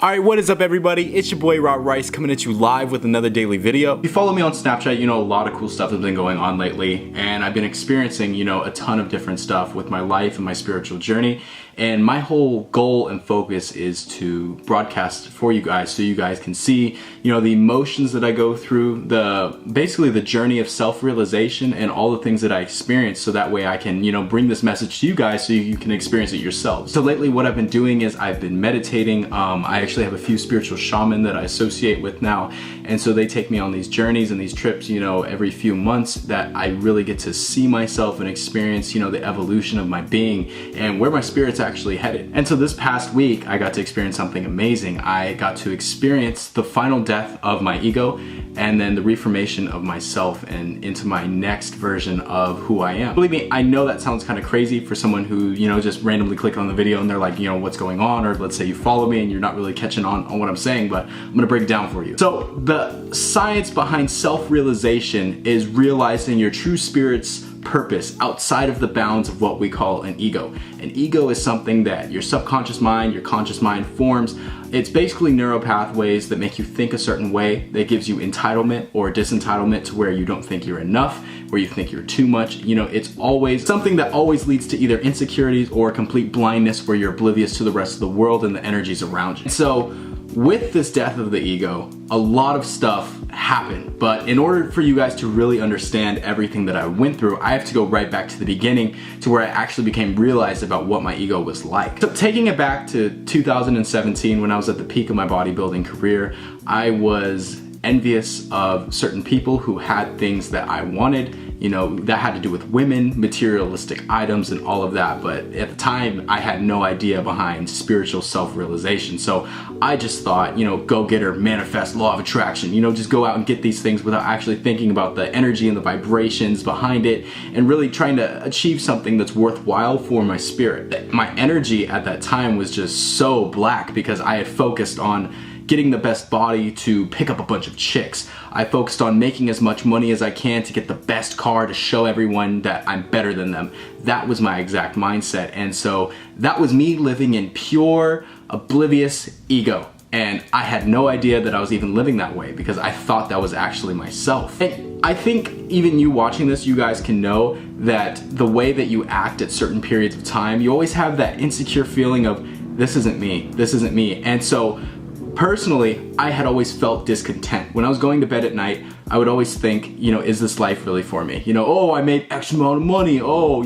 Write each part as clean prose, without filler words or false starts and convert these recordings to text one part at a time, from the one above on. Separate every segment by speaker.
Speaker 1: Alright, what is up everybody? It's your boy Rot Rice coming at you live with another daily video. If you follow me on Snapchat, you know a lot of cool stuff has been going on lately, and I've been experiencing, a ton of different stuff with my life and my spiritual journey. And my whole goal and focus is to broadcast for you guys so you guys can see, the emotions that I go through, basically the journey of self-realization and all the things that I experience, so that way I can, bring this message to you guys so you can experience it yourselves. So lately what I've been doing is I've been meditating. I actually have a few spiritual shaman that I associate with now, and so they take me on these journeys and these trips, every few months, that I really get to see myself and experience, the evolution of my being and where my spirit's actually headed. And so this past week I got to experience something amazing. I got to experience the final death of my ego and then the reformation of myself and into my next version of who I am. Believe me, I know that sounds kind of crazy for someone who, just randomly clicked on the video and they're like, what's going on? Or let's say you follow me and you're not really catching on what I'm saying, but I'm gonna break it down for you. So the science behind self-realization is realizing your true spirit's purpose outside of the bounds of what we call an ego. An ego is something that your subconscious mind, your conscious mind forms. It's basically neural pathways that make you think a certain way, that gives you entitlement or disentitlement to where you don't think you're enough, where you think you're too much. It's always something that always leads to either insecurities or complete blindness where you're oblivious to the rest of the world and the energies around you. So with this death of the ego, a lot of stuff happened, but in order for you guys to really understand everything that I went through, I have to go right back to the beginning, to where I actually became realized about what my ego was like. So taking it back to 2017, when I was at the peak of my bodybuilding career, I was envious of certain people who had things that I wanted, that had to do with women, materialistic items, and all of that. But at the time, I had no idea behind spiritual self-realization. So I just thought, go get her, manifest, law of attraction, just go out and get these things without actually thinking about the energy and the vibrations behind it, and really trying to achieve something that's worthwhile for my spirit. My energy at that time was just so black because I had focused on getting the best body to pick up a bunch of chicks. I focused on making as much money as I can to get the best car to show everyone that I'm better than them. That was my exact mindset. And so that was me living in pure, oblivious ego. And I had no idea that I was even living that way because I thought that was actually myself. And I think even you watching this, you guys can know that the way that you act at certain periods of time, you always have that insecure feeling of, this isn't me, this isn't me. And so personally, I had always felt discontent. When I was going to bed at night, I would always think, is this life really for me? Oh, I made X amount of money. Oh,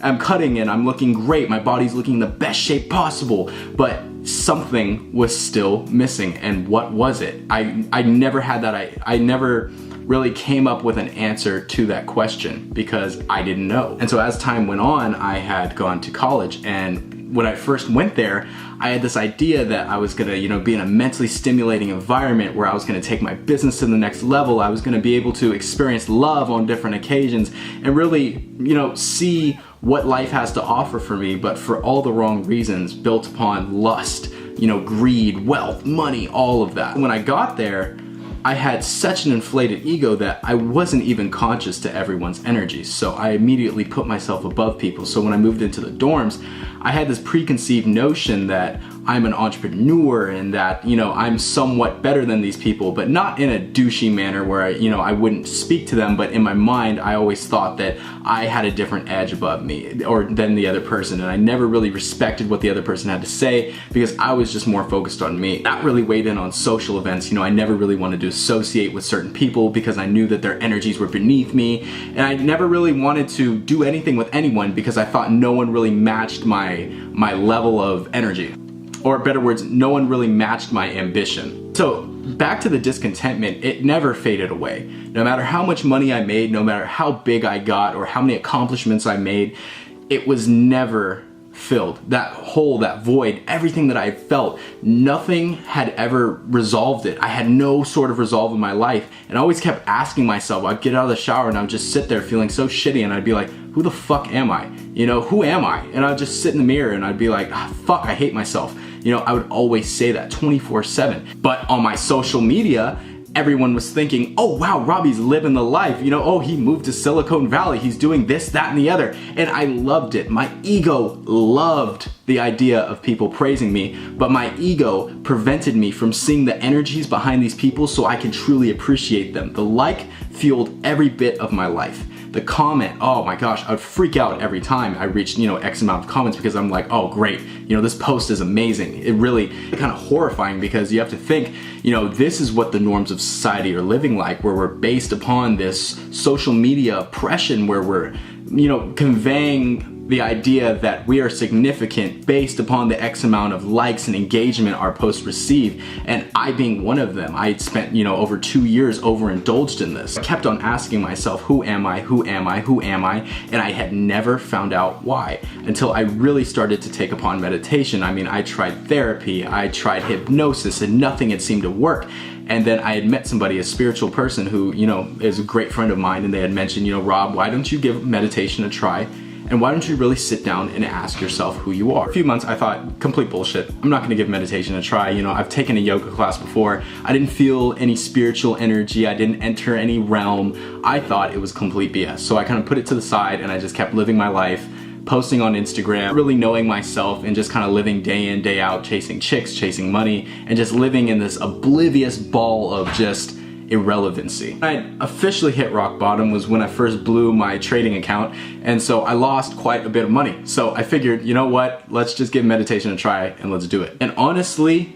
Speaker 1: I'm cutting and I'm looking great. My body's looking in the best shape possible. But something was still missing. And what was it? I never had that. I never really came up with an answer to that question because I didn't know. And so as time went on, I had gone to college, and when I first went there, I had this idea that I was gonna, be in a mentally stimulating environment where I was gonna take my business to the next level. I was gonna be able to experience love on different occasions and really, see what life has to offer for me, but for all the wrong reasons, built upon lust, greed, wealth, money, all of that. When I got there, I had such an inflated ego that I wasn't even conscious to everyone's energies. So I immediately put myself above people. So when I moved into the dorms, I had this preconceived notion that I'm an entrepreneur and that, I'm somewhat better than these people, but not in a douchey manner where I wouldn't speak to them, but in my mind, I always thought that I had a different edge above me or than the other person. And I never really respected what the other person had to say because I was just more focused on me. That really weighed in on social events. I never really wanted to associate with certain people because I knew that their energies were beneath me. And I never really wanted to do anything with anyone because I thought no one really matched my level of energy. Or better words, no one really matched my ambition. So back to the discontentment, it never faded away. No matter how much money I made, no matter how big I got or how many accomplishments I made, it was never filled. That hole, that void, everything that I felt, nothing had ever resolved it. I had no sort of resolve in my life, and I always kept asking myself, I'd get out of the shower and I would just sit there feeling so shitty, and I'd be like, who the fuck am I? Who am I? And I'd just sit in the mirror and I'd be like, fuck, I hate myself. I would always say that 24/7. But on my social media, everyone was thinking, oh wow, Robbie's living the life, you know, oh, he moved to Silicon Valley, he's doing this, that, and the other. And I loved it. My ego loved the idea of people praising me, but my ego prevented me from seeing the energies behind these people so I can truly appreciate them. The like fueled every bit of my life. The comment, oh my gosh, I would freak out every time I reached, you know, X amount of comments, because I'm like, oh great, you know, this post is amazing. It really kind of horrifying, because you have to think, you know, this is what the norms of society are living like, where we're based upon this social media oppression, where we're, you know, conveying the idea that we are significant based upon the X amount of likes and engagement our posts receive, and I being one of them. I had spent, you know, over 2 years overindulged in this. I kept on asking myself, who am I, who am I, who am I? And I had never found out why until I really started to take upon meditation. I mean, I tried therapy, I tried hypnosis, and nothing had seemed to work. And then I had met somebody, a spiritual person who, you know, is a great friend of mine, and they had mentioned, you know, Rob, why don't you give meditation a try? And why don't you really sit down and ask yourself who you are? For a few months, I thought, complete bullshit. I'm not gonna give meditation a try. You know, I've taken a yoga class before. I didn't feel any spiritual energy. I didn't enter any realm. I thought it was complete BS. So I kind of put it to the side, and I just kept living my life, posting on Instagram, really knowing myself, and just kind of living day in, day out, chasing chicks, chasing money, and just living in this oblivious ball of just irrelevancy. When I officially hit rock bottom was when I first blew my trading account, and so I lost quite a bit of money. So I figured, you know what, let's just give meditation a try and let's do it. And honestly,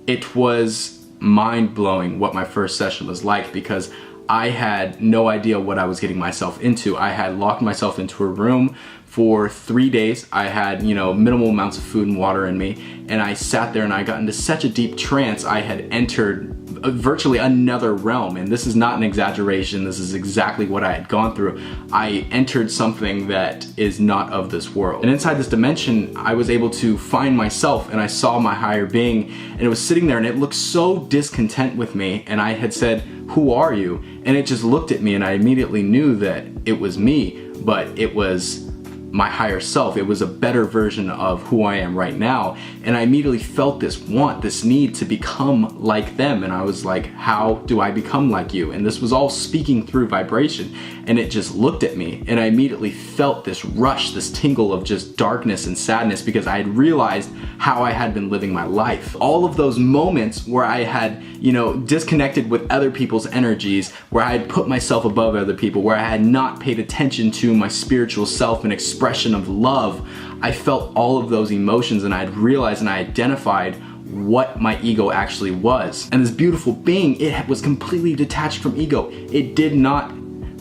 Speaker 1: it was mind-blowing what my first session was like, because I had no idea what I was getting myself into. I had locked myself into a room for 3 days. I had, you know, minimal amounts of food and water in me, and I sat there and I got into such a deep trance. I had entered virtually another realm, and this is not an exaggeration. This is exactly what I had gone through. I entered something that is not of this world. And inside this dimension, I was able to find myself, and I saw my higher being, and it was sitting there, and it looked so discontent with me, and I had said, who are you? And it just looked at me, and I immediately knew that it was me, but it was my higher self. It was a better version of who I am right now. And I immediately felt this want, this need to become like them. And I was like, how do I become like you? And this was all speaking through vibration. And it just looked at me, and I immediately felt this rush, this tingle of just darkness and sadness, because I had realized how I had been living my life. All of those moments where I had, you know, disconnected with other people's energies, where I had put myself above other people, where I had not paid attention to my spiritual self and expression of love, I felt all of those emotions, and I had realized and I identified what my ego actually was. And this beautiful being, it was completely detached from ego. It did not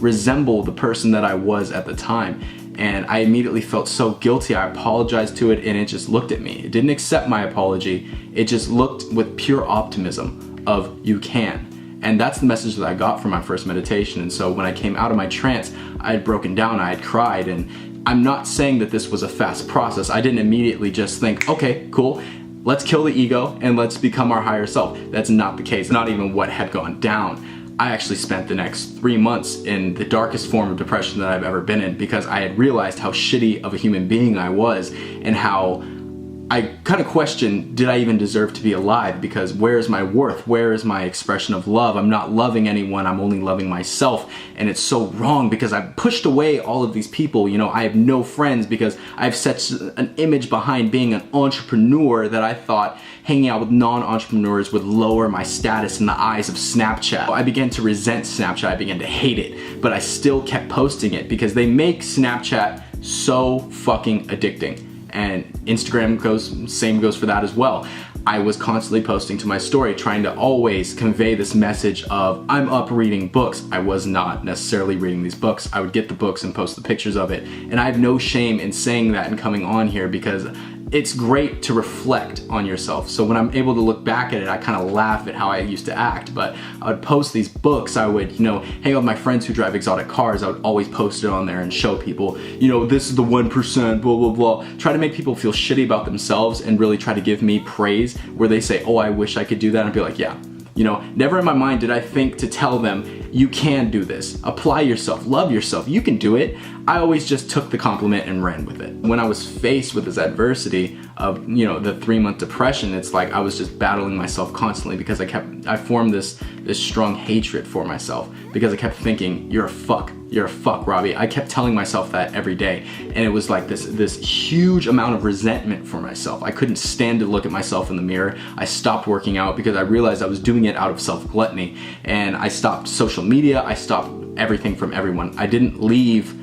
Speaker 1: resemble the person that I was at the time. And I immediately felt so guilty. I apologized to it, and it just looked at me. It didn't accept my apology. It just looked with pure optimism of, you can. And that's the message that I got from my first meditation. And so when I came out of my trance, I had broken down, I had cried, and I'm not saying that this was a fast process. I didn't immediately just think, okay, cool, let's kill the ego and let's become our higher self. That's not the case, not even what had gone down. I actually spent the next 3 months in the darkest form of depression that I've ever been in, because I had realized how shitty of a human being I was, and how I kind of questioned, did I even deserve to be alive? Because where is my worth? Where is my expression of love? I'm not loving anyone, I'm only loving myself. And it's so wrong, because I've pushed away all of these people. You know, I have no friends because I have such an image behind being an entrepreneur that I thought hanging out with non-entrepreneurs would lower my status in the eyes of Snapchat. I began to resent Snapchat, I began to hate it, but I still kept posting it because they make Snapchat so fucking addicting. And Instagram same goes for that as well. I was constantly posting to my story, trying to always convey this message of, I'm up reading books. I was not necessarily reading these books. I would get the books and post the pictures of it. And I have no shame in saying that and coming on here, because it's great to reflect on yourself. So when I'm able to look back at it, I kind of laugh at how I used to act. But I would post these books, I would, you know, hang out with my friends who drive exotic cars. I would always post it on there and show people, you know, this is the 1%, blah, blah, blah. Try to make people feel shitty about themselves and really try to give me praise where they say, oh, I wish I could do that. I'd be like, yeah. You know, never in my mind did I think to tell them, you can do this. Apply yourself, love yourself, you can do it. I always just took the compliment and ran with it. When I was faced with this adversity, the 3-month depression, it's like I was just battling myself constantly because I formed this strong hatred for myself because I kept thinking, you're a fuck, Robbie. I kept telling myself that every day, and it was like this huge amount of resentment for myself. I couldn't stand to look at myself in the mirror. I stopped working out because I realized I was doing it out of self-gluttony, and I stopped social media. I stopped everything from everyone. I didn't leave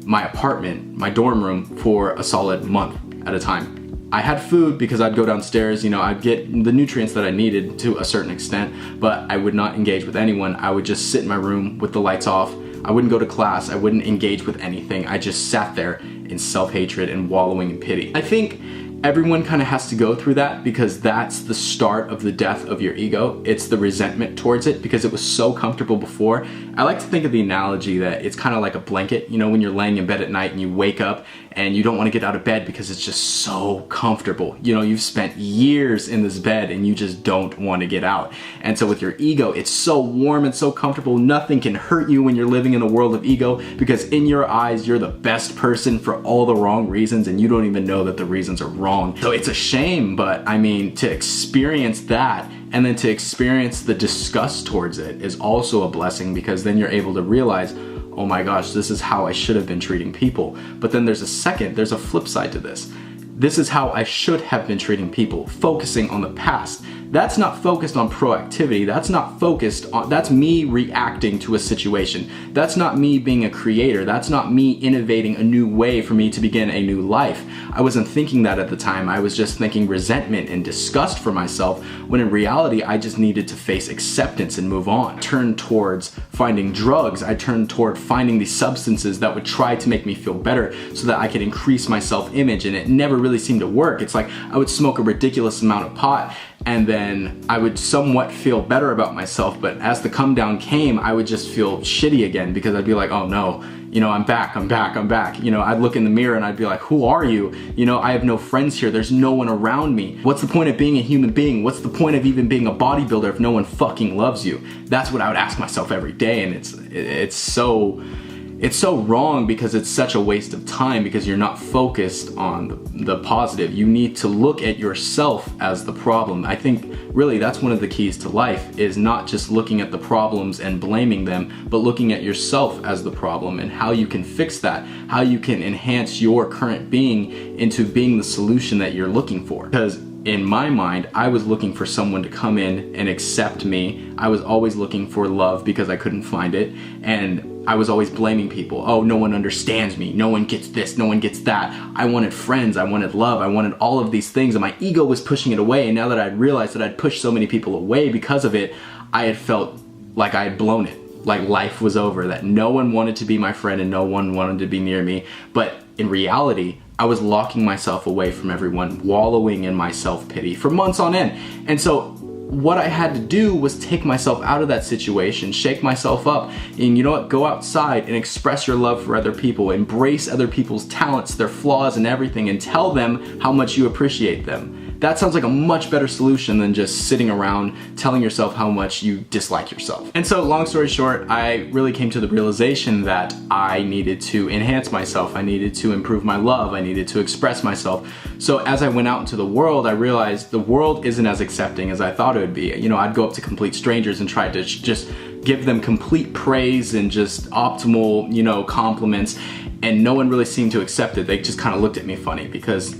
Speaker 1: my apartment, my dorm room, for a solid month at a time. I had food because I'd go downstairs, I'd get the nutrients that I needed to a certain extent, but I would not engage with anyone. I would just sit in my room with the lights off. I wouldn't go to class. I wouldn't engage with anything. I just sat there in self-hatred and wallowing in pity. I think everyone kind of has to go through that because that's the start of the death of your ego. It's the resentment towards it because it was so comfortable before. I like to think of the analogy that it's kind of like a blanket, when you're laying in bed at night and you wake up and you don't want to get out of bed because it's just so comfortable. You've spent years in this bed and you just don't want to get out. And so with your ego, it's so warm and so comfortable. Nothing can hurt you when you're living in a world of ego because in your eyes, you're the best person for all the wrong reasons and you don't even know that the reasons are wrong. So it's a shame, but I mean, to experience that and then to experience the disgust towards it is also a blessing because then you're able to realize, oh my gosh, this is how I should have been treating people. But then there's a flip side to this. This is how I should have been treating people, focusing on the past. That's not focused on proactivity. That's me reacting to a situation. That's not me being a creator. That's not me innovating a new way for me to begin a new life. I wasn't thinking that at the time. I was just thinking resentment and disgust for myself, when in reality, I just needed to face acceptance and move on. I turned towards finding drugs. I turned toward finding these substances that would try to make me feel better so that I could increase my self-image, and it never really seemed to work. It's like I would smoke a ridiculous amount of pot and then I would somewhat feel better about myself, but as the come down came, I would just feel shitty again because I'd be like, oh no, I'm back. I'd look in the mirror and I'd be like, who are you? I have no friends here. There's no one around me. What's the point of being a human being? What's the point of even being a bodybuilder if no one fucking loves you? That's what I would ask myself every day, and it's so wrong because it's such a waste of time because you're not focused on the positive. You need to look at yourself as the problem. I think really that's one of the keys to life, is not just looking at the problems and blaming them, but looking at yourself as the problem and how you can fix that, how you can enhance your current being into being the solution that you're looking for. Because in my mind, I was looking for someone to come in and accept me. I was always looking for love because I couldn't find it. And I was always blaming people. Oh, no one understands me. No one gets this. No one gets that. I wanted friends. I wanted love. I wanted all of these things. And my ego was pushing it away. And now that I'd realized that I'd pushed so many people away because of it, I had felt like I had blown it. Like life was over. That no one wanted to be my friend and no one wanted to be near me. But in reality, I was locking myself away from everyone, wallowing in my self-pity for months on end. And so what I had to do was take myself out of that situation, shake myself up, and go outside and express your love for other people, embrace other people's talents, their flaws and everything, and tell them how much you appreciate them. That sounds like a much better solution than just sitting around telling yourself how much you dislike yourself. And so, long story short, I really came to the realization that I needed to enhance myself. I needed to improve my love. I needed to express myself. So as I went out into the world, I realized the world isn't as accepting as I thought it would be. I'd go up to complete strangers and try to just give them complete praise and just optimal, compliments, and no one really seemed to accept it. They just kind of looked at me funny because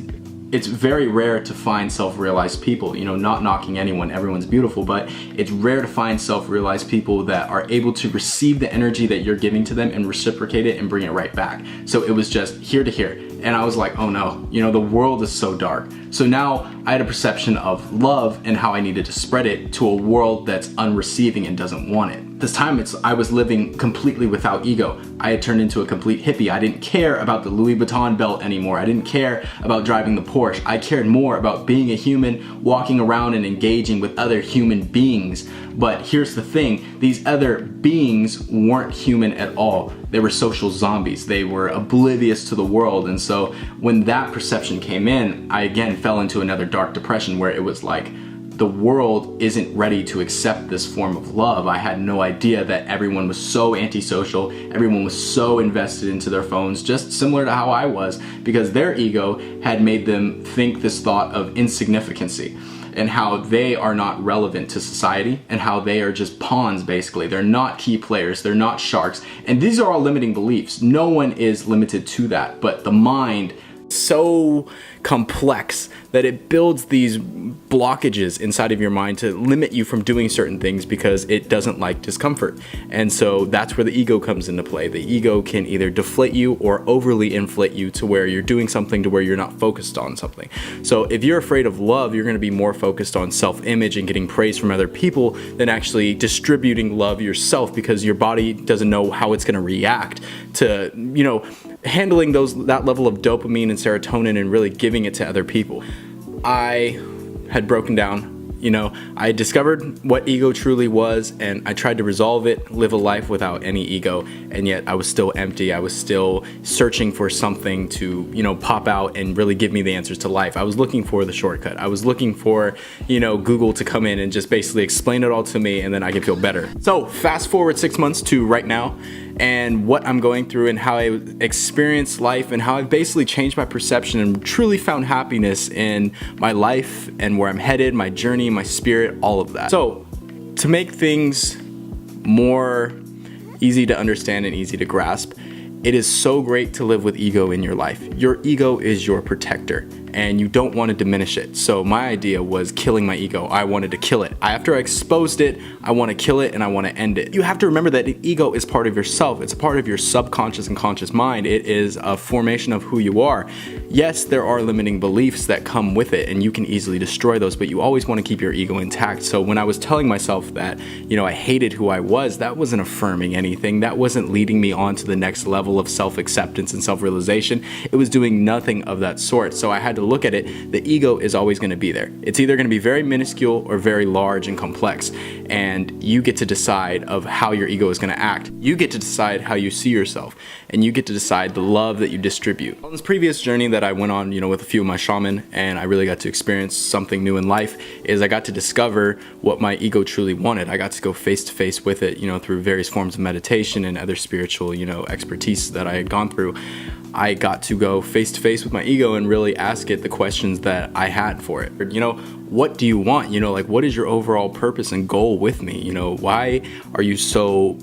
Speaker 1: it's very rare to find self-realized people, not knocking anyone, everyone's beautiful, but it's rare to find self-realized people that are able to receive the energy that you're giving to them and reciprocate it and bring it right back. So it was just here to here. And I was like, oh no, the world is so dark. So now I had a perception of love and how I needed to spread it to a world that's unreceiving and doesn't want it. This time I was living completely without ego. I had turned into a complete hippie. I didn't care about the Louis Vuitton belt anymore. I didn't care about driving the Porsche. I cared more about being a human, walking around and engaging with other human beings. But here's the thing, these other beings weren't human at all. They were social zombies. They were oblivious to the world. And so when that perception came in, I again fell into another dark depression where it was like, the world isn't ready to accept this form of love. I had no idea that everyone was so antisocial, everyone was so invested into their phones, just similar to how I was, because their ego had made them think this thought of insignificancy and how they are not relevant to society and how they are just pawns basically. They're not key players, they're not sharks. And these are all limiting beliefs. No one is limited to that, but the mind is so complex that it builds these blockages inside of your mind to limit you from doing certain things because it doesn't like discomfort. And so that's where the ego comes into play. The ego can either deflate you or overly inflate you to where you're doing something to where you're not focused on something. So if you're afraid of love, you're going to be more focused on self-image and getting praise from other people than actually distributing love yourself, because your body doesn't know how it's going to react to, you know, handling that level of dopamine and serotonin and really giving it to other people. I had broken down. You know, I discovered what ego truly was, and I tried to resolve it, live a life without any ego, and yet I was still empty. I was still searching for something to, you know, pop out and really give me the answers to life. I was looking for the shortcut. I was looking for, you know, Google to come in and just basically explain it all to me, and then I could feel better. So fast forward 6 months to right now, and what I'm going through and how I experience life and how I've basically changed my perception and truly found happiness in my life and where I'm headed, my journey, my spirit, all of that. So to make things more easy to understand and easy to grasp, it is so great to live with ego in your life. Your ego is your protector, and you don't want to diminish it. So my idea was killing my ego. I wanted to kill it. After I exposed it, I want to kill it and I want to end it. You have to remember that the ego is part of yourself. It's a part of your subconscious and conscious mind. It is a formation of who you are. Yes, there are limiting beliefs that come with it, and you can easily destroy those, but you always want to keep your ego intact. So when I was telling myself that, you know, I hated who I was, that wasn't affirming anything. That wasn't leading me on to the next level of self-acceptance and self-realization. It was doing nothing of that sort. So I had to look at it. The ego is always going to be there. It's either going to be very minuscule or very large and complex, and you get to decide of how your ego is going to act. You get to decide how you see yourself, and you get to decide the love that you distribute. On this previous journey that I went on, you know, with a few of my shaman, and I really got to experience something new in life, is I got to discover what my ego truly wanted. I got to go face to face with it, you know, through various forms of meditation and other spiritual, you know, expertise that I had gone through. I got to go face to face with my ego and really ask it the questions that I had for it. You know, what do you want? You know, like, what is your overall purpose and goal with me? You know, why are you so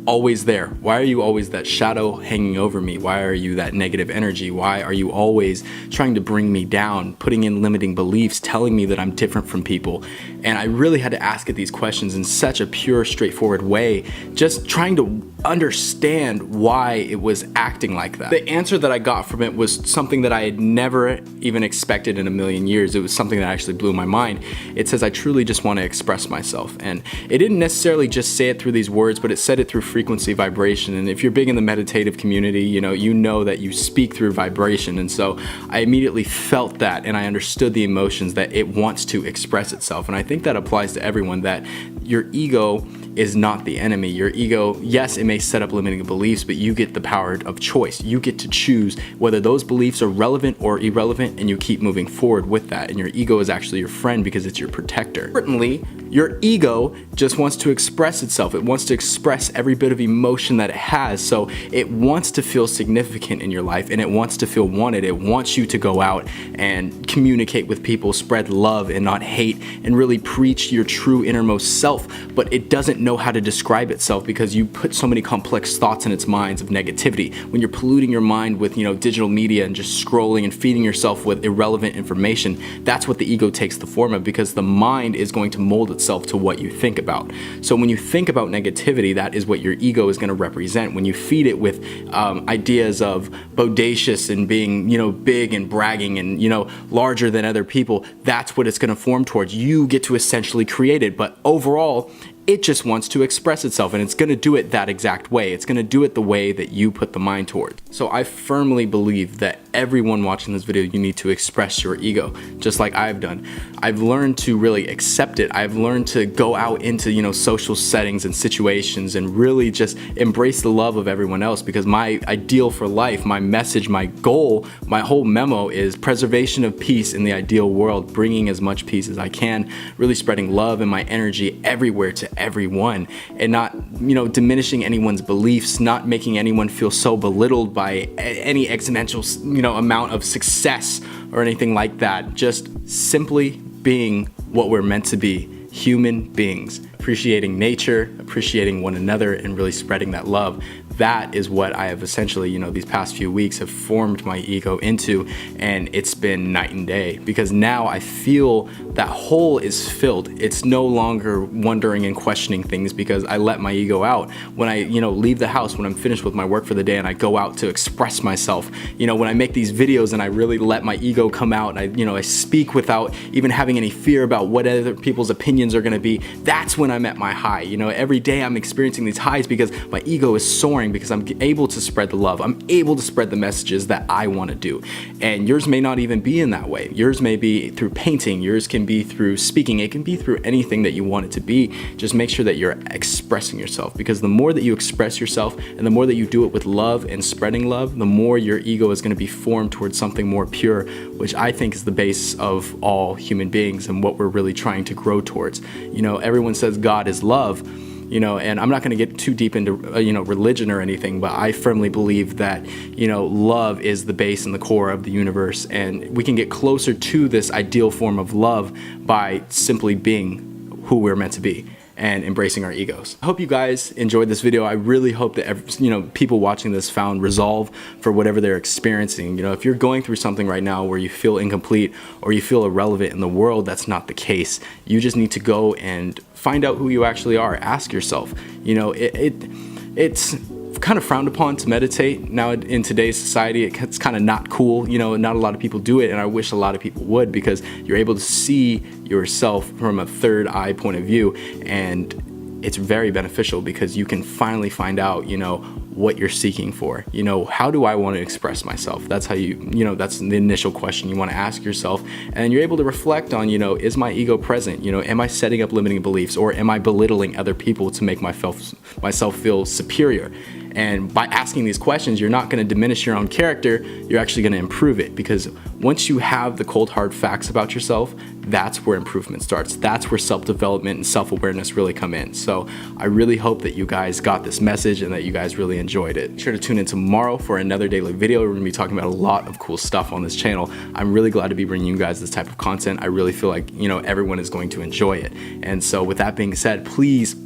Speaker 1: always there? Why are you always that shadow hanging over me? Why are you that negative energy? Why are you always trying to bring me down, putting in limiting beliefs, telling me that I'm different from people? And I really had to ask it these questions in such a pure, straightforward way, just trying to understand why it was acting like that. The answer that I got from it was something that I had never even expected in a million years. It was something that actually blew my mind. It says, I truly just want to express myself. And it didn't necessarily just say it through these words, but it said it through frequency, vibration. And if you're big in the meditative community, you know that you speak through vibration. And so I immediately felt that, and I understood the emotions that it wants to express itself. And I think that applies to everyone, that your ego is not the enemy. Your ego, yes, it may set up limiting beliefs, but you get the power of choice. You get to choose whether those beliefs are relevant or irrelevant, and you keep moving forward with that. And your ego is actually your friend because it's your protector. Certainly, your ego just wants to express itself. It wants to express every bit of emotion that it has. So it wants to feel significant in your life, and it wants to feel wanted. It wants you to go out and communicate with people, spread love and not hate, and really preach your true innermost self. But it doesn't know how to describe itself because you put so many complex thoughts in its minds of negativity. When you're polluting your mind with, you know, digital media and just scrolling and feeding yourself with irrelevant information, that's what the ego takes the form of, because the mind is going to mold itself to what you think about. So when you think about negativity, that is what your ego is going to represent. When you feed it with ideas of bodacious and being, you know, big and bragging and, you know, larger than other people, that's what it's going to form towards. You get to essentially create it, but overall, it just wants to express itself, and it's going to do it that exact way. It's going to do it the way that you put the mind towards. So I firmly believe that everyone watching this video, you need to express your ego, just like I've done. I've learned to really accept it. I've learned to go out into, you know, social settings and situations and really just embrace the love of everyone else, because my ideal for life, my message, my goal, my whole memo is preservation of peace in the ideal world, bringing as much peace as I can, really spreading love and my energy everywhere to everyone, and not, you know, diminishing anyone's beliefs, not making anyone feel so belittled by any exponential, you know, amount of success or anything like that. Just simply being what we're meant to be, human beings, appreciating nature, appreciating one another, and really spreading that love. That is what I have essentially, you know, these past few weeks have formed my ego into, and it's been night and day, because now I feel that hole is filled. It's no longer wondering and questioning things, because I let my ego out. When I, you know, leave the house, when I'm finished with my work for the day and I go out to express myself, you know, when I make these videos and I really let my ego come out, and I, you know, I speak without even having any fear about what other people's opinions are going to be, that's when I'm at my high. You know, every day I'm experiencing these highs because my ego is soaring, because I'm able to spread the love. I'm able to spread the messages that I want to do. And yours may not even be in that way. Yours may be through painting. Yours can be through speaking. It can be through anything that you want it to be. Just make sure that you're expressing yourself, because the more that you express yourself and the more that you do it with love and spreading love, the more your ego is going to be formed towards something more pure, which I think is the base of all human beings and what we're really trying to grow towards. You know, everyone says God is love. You know, and I'm not going to get too deep into, you know, religion or anything, but I firmly believe that, you know, love is the base and the core of the universe, and we can get closer to this ideal form of love by simply being who we're meant to be and embracing our egos. I hope you guys enjoyed this video. I really hope that, you know, people watching this found resolve for whatever they're experiencing. You know, if you're going through something right now where you feel incomplete or you feel irrelevant in the world, that's not the case. You just need to go and find out who you actually are. Ask yourself. You know, it's kind of frowned upon to meditate now in today's society. It's kind of not cool. You know, not a lot of people do it, and I wish a lot of people would, because you're able to see yourself from a third eye point of view, and it's very beneficial because you can finally find out, you know, what you're seeking for. You know, how do I want to express myself? That's how you know, that's the initial question you want to ask yourself, and you're able to reflect on, you know, is my ego present? You know, am I setting up limiting beliefs, or am I belittling other people to make myself feel superior? And by asking these questions, you're not going to diminish your own character, you're actually going to improve it, because once you have the cold hard facts about yourself, that's where improvement starts. That's where self-development and self-awareness really come in. So I really hope that you guys got this message and that you guys really enjoyed it. Be sure to tune in tomorrow for another daily video. We're going to be talking about a lot of cool stuff on this channel. I'm really glad to be bringing you guys this type of content. I really feel like, you know, everyone is going to enjoy it. And so with that being said, please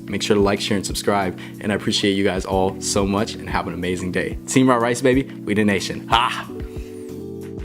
Speaker 1: make sure to like, share, and subscribe. And I appreciate you guys all so much, and have an amazing day. Team Raw Rice, baby. We the nation. Ha!